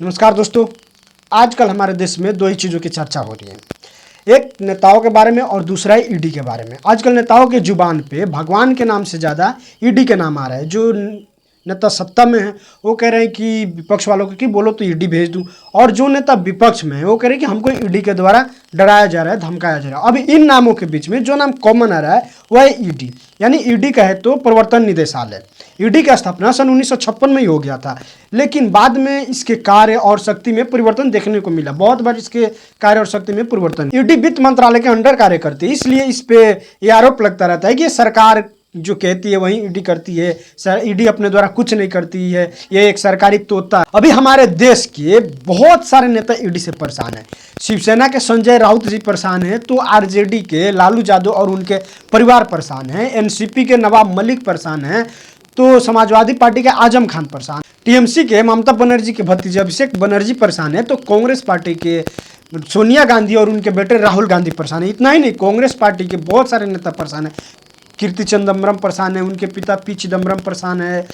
नमस्कार दोस्तों। आजकल हमारे देश में दो ही चीज़ों की चर्चा हो रही है, एक नेताओं के बारे में और दूसरा है ईडी के बारे में। आजकल नेताओं के जुबान पे भगवान के नाम से ज़्यादा ईडी के नाम आ रहा है। जो नेता सत्ता में है वो कह रहे हैं कि विपक्ष वालों को कि बोलो तो ईडी भेज दूं, और जो नेता विपक्ष में है वो कह रहे हैं कि हमको ईडी के द्वारा डराया जा रहा है, धमकाया जा रहा है। अब इन नामों के बीच में जो नाम कॉमन आ रहा है वह है ईडी। यानी ईडी कहे तो प्रवर्तन निदेशालय। ईडी की स्थापना सन 1956 में ही हो गया था, लेकिन बाद में इसके कार्य और शक्ति में परिवर्तन देखने को मिला। बहुत बार इसके कार्य और शक्ति में परिवर्तन। ईडी वित्त मंत्रालय के अंडर कार्य करती है, इसलिए इस पे ये आरोप लगता रहता है कि सरकार जो कहती है वही ईडी करती है। ईडी अपने द्वारा कुछ नहीं करती है, ये एक सरकारी तोता। अभी हमारे देश के बहुत सारे नेता ईडी से परेशान हैं। शिवसेना के संजय राउत जी परेशान हैं, तो आरजेडी के लालू यादव और उनके परिवार परेशान हैं, एनसीपी के नवाब मलिक परेशान हैं, तो समाजवादी पार्टी के आजम खान परेशान, टीएमसी के ममता बनर्जी के भतीजे अभिषेक बनर्जी परेशान है, तो कांग्रेस पार्टी के सोनिया गांधी और उनके बेटे राहुल गांधी परेशान है। इतना ही नहीं, कांग्रेस पार्टी के बहुत सारे नेता परेशान है। कीर्ति चिदम्बरम परेशान है, उनके पिता पी चिदम्बरम परेशान है।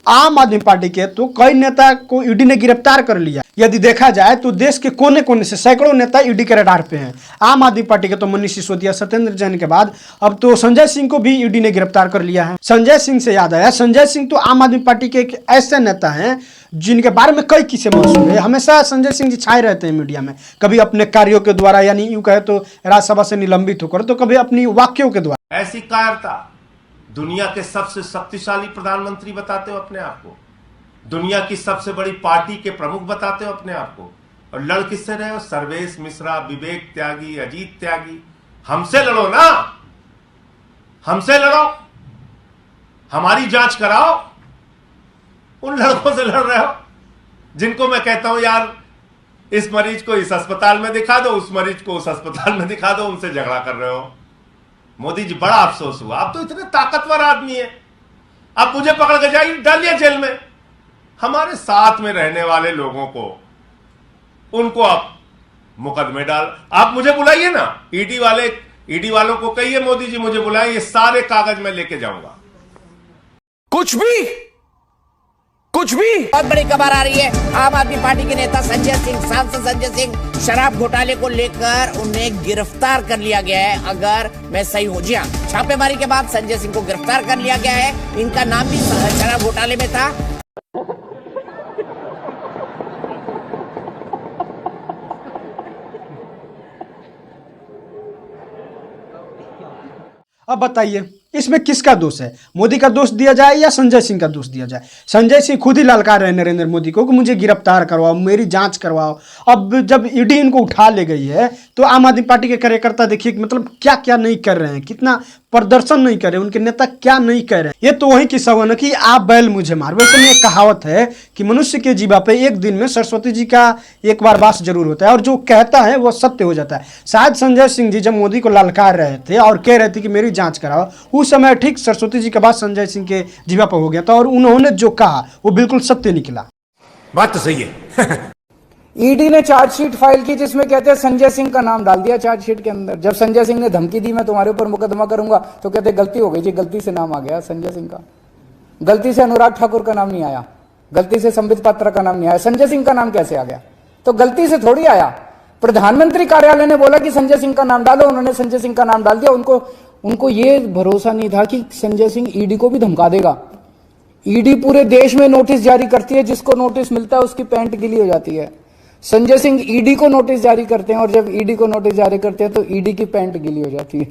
आम आदमी पार्टी के तो कई नेता को ईडी ने गिरफ्तार कर लिया। यदि देखा जाए तो देश के कोने कोने से सैकड़ों नेता ईडी के रडार पे हैं। आम आदमी पार्टी के तो मनीष सिसोदिया, सत्येंद्र जैन के बाद अब तो संजय सिंह को भी ईडी ने गिरफ्तार कर लिया है। संजय सिंह से याद आया, संजय सिंह तो आम आदमी पार्टी के एक ऐसे नेता हैं जिनके बारे में कई किस्से मशहूर है। हमेशा संजय सिंह जी छाए रहते हैं मीडिया में, कभी अपने कार्यों के द्वारा, यानी यूं कहे तो राज्यसभा से निलंबित होकर, तो कभी अपनी वाक्यों के द्वारा। ऐसी कायरता, दुनिया के सबसे शक्तिशाली प्रधानमंत्री बताते हो अपने आप को, दुनिया की सबसे बड़ी पार्टी के प्रमुख बताते हो अपने आप को, और लड़ किससे रहे हो? सर्वेश मिश्रा, विवेक त्यागी, अजीत त्यागी। हमसे लड़ो ना, हमसे लड़ो, हमारी जांच कराओ। उन लड़कों से लड़ रहे हो जिनको मैं कहता हूं यार इस मरीज को इस अस्पताल में दिखा दो, उस मरीज को उस अस्पताल में दिखा दो, उनसे झगड़ा कर रहे हो। मोदी जी, बड़ा अफसोस हुआ, आप तो इतने ताकतवर आदमी हैं, आप मुझे पकड़ के जाइए, डालिए जेल में। हमारे साथ में रहने वाले लोगों को, उनको आप मुकदमे डाल, आप मुझे बुलाइए ना, ईडी वालों को कहिए मोदी जी मुझे बुलाइए, ये सारे कागज मैं लेके जाऊंगा। कुछ भी बहुत बड़ी खबर आ रही है। आम आदमी पार्टी के नेता संजय सिंह, सांसद संजय सिंह, शराब घोटाले को लेकर उन्हें गिरफ्तार कर लिया गया है। अगर मैं सही हूं, जी हाँ, छापेमारी के बाद संजय सिंह को गिरफ्तार कर लिया गया है। इनका नाम भी शराब घोटाले में था। अब बताइए इसमें किसका दोष है? मोदी का दोष दिया जाए या संजय सिंह का दोष दिया जाए? संजय सिंह खुद ही ललकार रहे नरेंद्र मोदी को कि मुझे गिरफ्तार करवाओ, मेरी जांच करवाओ। अब जब ईडी इनको उठा ले गई है तो आम आदमी पार्टी के कार्यकर्ता देखिए मतलब क्या क्या नहीं कर रहे हैं, कितना प्रदर्शन नहीं कर रहे, उनके नेता क्या नहीं कर रहे हैं। ये तो वही किस्सा हुआ ना कि आप बैल मुझे मार। वैसे में एक कहावत है कि मनुष्य के जीवा पे एक दिन में सरस्वती जी का एक बार वास जरूर होता है, और जो कहता है वो सत्य हो जाता है। शायद संजय सिंह जी जब मोदी को ललकार रहे थे और कह रहे थे कि मेरी जांच कराओ, उस समय ठीक सरस्वती जी के बाद संजय सिंह के जीवा पर हो गया था, और उन्होंने जो कहा वो बिल्कुल सत्य निकला। बात तो सही है। ईडी ने चार्जशीट फाइल की जिसमें कहते हैं संजय सिंह का नाम डाल दिया चार्जशीट के अंदर। जब संजय सिंह ने धमकी दी मैं तुम्हारे ऊपर मुकदमा करूंगा, तो कहते गलती हो गई जी, गलती से नाम आ गया संजय सिंह का, गलती से अनुराग ठाकुर का नाम नहीं आया, गलती से संबित पात्रा का नाम नहीं आया, संजय सिंह का नाम कैसे आ गया? तो गलती से थोड़ी आया। प्रधानमंत्री कार्यालय ने बोला कि संजय सिंह का नाम डालो, उन्होंने संजय सिंह का नाम डाल दिया। उनको ये भरोसा नहीं था कि संजय सिंह ईडी को भी धमका देगा। ईडी पूरे देश में नोटिस जारी करती है, जिसको नोटिस मिलता है उसकी पैंट गिली हो जाती है। संजय सिंह ईडी को नोटिस जारी करते हैं, और जब ईडी को नोटिस जारी करते हैं तो ईडी की पैंट गिली हो जाती है।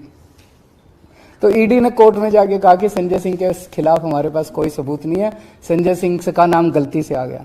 तो ईडी ने कोर्ट में जाके कहा कि संजय सिंह के खिलाफ हमारे पास कोई सबूत नहीं है, संजय सिंह का नाम गलती से आ गया।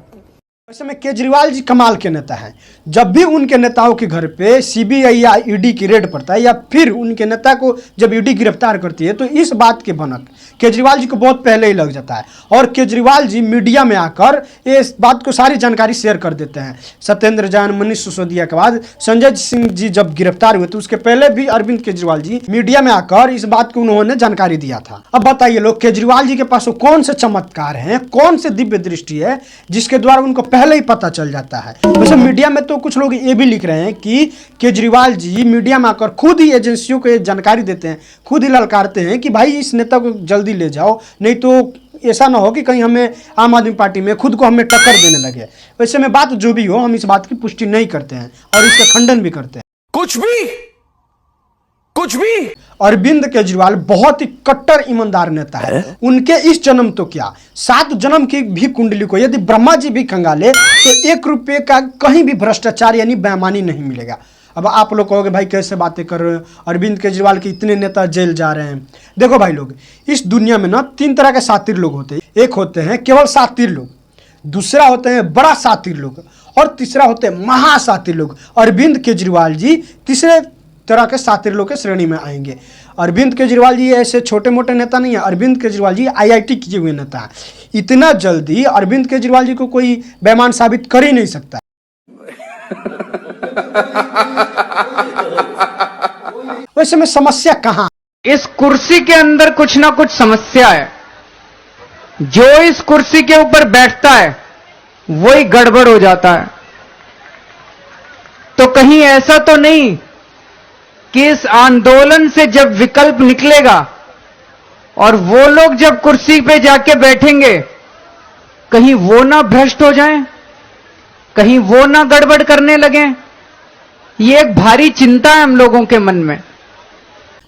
वैसे में केजरीवाल जी कमाल के नेता हैं। जब भी उनके नेताओं के घर पे सीबीआई या ईडी की रेड पड़ता है, या फिर उनके नेता को जब ईडी गिरफ्तार करती है, तो इस बात के भनक केजरीवाल जी को बहुत पहले ही लग जाता है, और केजरीवाल जी मीडिया में आकर इस बात को सारी जानकारी शेयर कर देते हैं। सत्येंद्र जैन, मनीष सिसोदिया के बाद संजय सिंह जी जब गिरफ्तार हुए तो उसके पहले भी अरविंद केजरीवाल जी मीडिया में आकर इस बात को उन्होंने जानकारी दिया था। अब बताइए लोग, केजरीवाल जी के पास वो कौन से चमत्कार हैं, कौन से दिव्य दृष्टि है जिसके द्वारा उनको पहले ही पता चल जाता है? वैसे मीडिया में तो कुछ लोग ये भी लिख रहे हैं कि केजरीवाल जी मीडिया में आकर खुद ही एजेंसियों को जानकारी देते हैं, खुद ही ललकारते हैं कि भाई इस नेता को जल्दी ले जाओ, नहीं तो ऐसा ना हो कि कहीं हमें आम आदमी पार्टी में खुद को हमें टक्कर देने लगे। वैसे में बात जो भी हो, हम इस बात की पुष्टि नहीं करते हैं और इसका खंडन भी करते हैं। कुछ भी अरविंद केजरीवाल बहुत ही कट्टर ईमानदार नेता है। उनके इस जन्म तो क्या, 7 जन्म की भी कुंडली को यदि ब्रह्मा जी भी खंगाले तो 1 रुपये का कहीं भी भ्रष्टाचार यानी बेईमानी नहीं मिलेगा। अब आप लोग कहोगे भाई कैसे बातें कर रहे हो, अरविंद केजरीवाल के इतने नेता जेल जा रहे हैं। देखो भाई लोग, इस दुनिया में ना 3 तरह के शातिर लोग होते हैं। एक होते हैं केवल शातिर लोग, दूसरा होते हैं बड़ा शातिर लोग, और तीसरा होते हैं महाशातिर लोग। अरविंद केजरीवाल जी तीसरे तरह के शातिर लोग के श्रेणी में आएंगे। अरविंद केजरीवाल जी ऐसे छोटे मोटे नेता नहीं है। अरविंद केजरीवाल जी IIT किए हुए नेता हैं। इतना जल्दी अरविंद केजरीवाल जी को कोई बेईमान साबित कर ही नहीं सकता। वैसे में समस्या कहां? इस कुर्सी के अंदर कुछ ना कुछ समस्या है। जो इस कुर्सी के ऊपर बैठता है वही गड़बड़ हो जाता है। तो कहीं ऐसा तो नहीं कि इस आंदोलन से जब विकल्प निकलेगा और वो लोग जब कुर्सी पे जाके बैठेंगे, कहीं वो ना भ्रष्ट हो जाएं, कहीं वो ना गड़बड़ करने लगें। ये एक भारी चिंता है हम लोगों के मन में।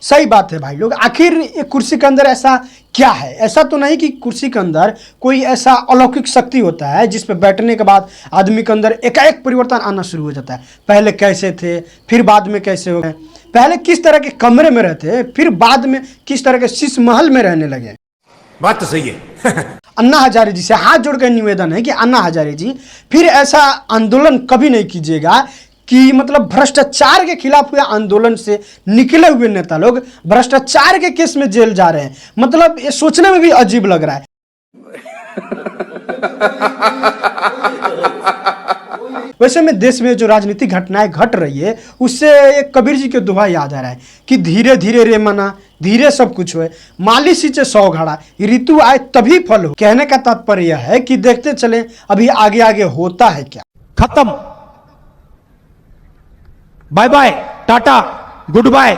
सही बात है भाई लोग। आखिर एक कुर्सी के अंदर ऐसा क्या है? ऐसा तो नहीं कि कुर्सी के अंदर कोई ऐसा अलौकिक शक्ति होता है जिस पे बैठने के बाद आदमी के अंदर एकाएक परिवर्तन आना शुरू हो जाता है। पहले कैसे थे, फिर बाद में कैसे हो गए। पहले किस तरह के कमरे में रहते, फिर बाद में किस तरह के शीश महल में रहने लगे। बात तो सही है। अन्ना हजारे जी से हाथ जोड़कर निवेदन है कि अन्ना हजारे जी फिर ऐसा आंदोलन कभी नहीं कीजिएगा कि मतलब भ्रष्टाचार के खिलाफ हुए आंदोलन से निकले हुए नेता लोग भ्रष्टाचार के केस में जेल जा रहे हैं। मतलब ये सोचने में भी अजीब लग रहा है। वैसे में देश में जो राजनीतिक घटनाएं घट रही है उससे एक कबीर जी के दोहा याद आ रहा है कि धीरे धीरे रे मना, धीरे सब कुछ होए, माली सींचे 100 घड़ा, ऋतु आए तभी फल हो। कहने का तात्पर्य यह है कि देखते चले अभी आगे आगे होता है क्या। खत्म। Bye bye, tata, good bye.